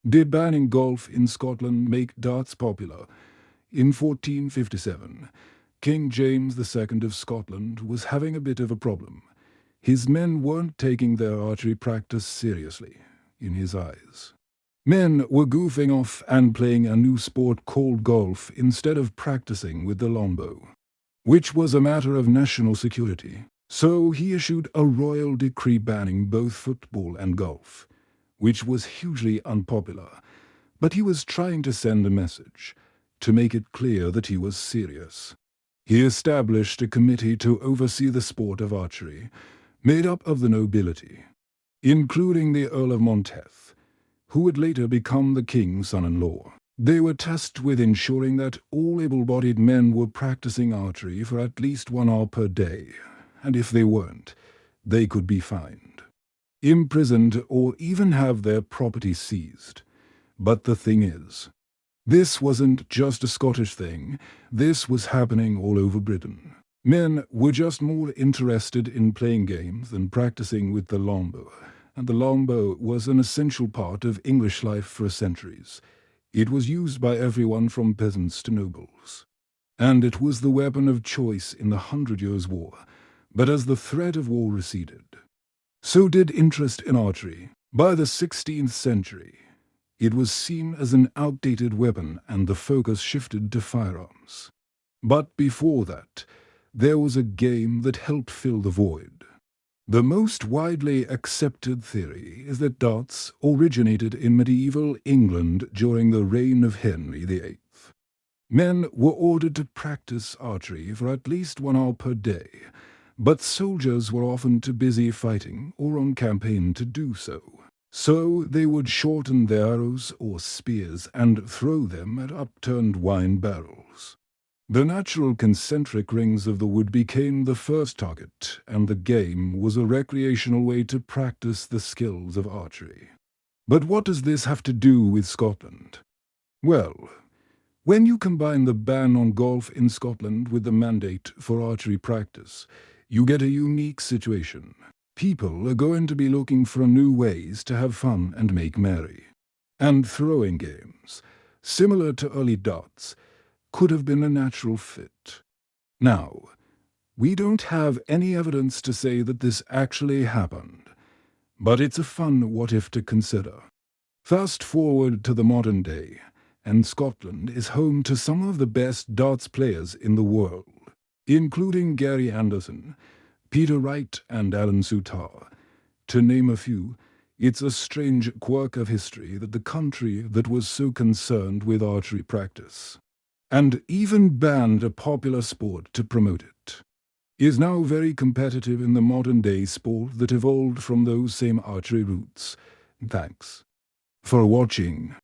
Did banning golf in Scotland make darts popular? In 1457, King James II of Scotland was having a bit of a problem. His men weren't taking their archery practice seriously, in his eyes. Men were goofing off and playing a new sport called golf instead of practicing with the longbow, which was a matter of national security. So he issued a royal decree banning both football and golf, which was hugely unpopular, but he was trying to send a message, to make it clear that he was serious. He established a committee to oversee the sport of archery, made up of the nobility, including the Earl of Monteith, who would later become the king's son-in-law. They were tasked with ensuring that all able-bodied men were practicing archery for at least 1 hour per day, and if they weren't, they could be fined, imprisoned, or even have their property seized. But the thing is, this wasn't just a Scottish thing, this was happening all over Britain. Men were just more interested in playing games than practicing with the longbow, and the longbow was an essential part of English life for centuries. It was used by everyone from peasants to nobles, and it was the weapon of choice in the 100 Years' War. But as the threat of war receded, so did interest in archery. By the 16th century, it was seen as an outdated weapon and the focus shifted to firearms. But before that, there was a game that helped fill the void. The most widely accepted theory is that darts originated in medieval England during the reign of Henry VIII. Men were ordered to practice archery for at least 1 hour per day, but soldiers were often too busy fighting or on campaign to do so. So they would shorten their arrows or spears and throw them at upturned wine barrels. The natural concentric rings of the wood became the first target, and the game was a recreational way to practice the skills of archery. But what does this have to do with Scotland? Well, when you combine the ban on golf in Scotland with the mandate for archery practice, you get a unique situation. People are going to be looking for new ways to have fun and make merry. And throwing games, similar to early darts, could have been a natural fit. Now, we don't have any evidence to say that this actually happened, but it's a fun what-if to consider. Fast forward to the modern day, and Scotland is home to some of the best darts players in the world, including Gary Anderson, Peter Wright, and Alan Soutar. To name a few, it's a strange quirk of history that the country that was so concerned with archery practice, and even banned a popular sport to promote it, is now very competitive in the modern-day sport that evolved from those same archery roots. Thanks for watching.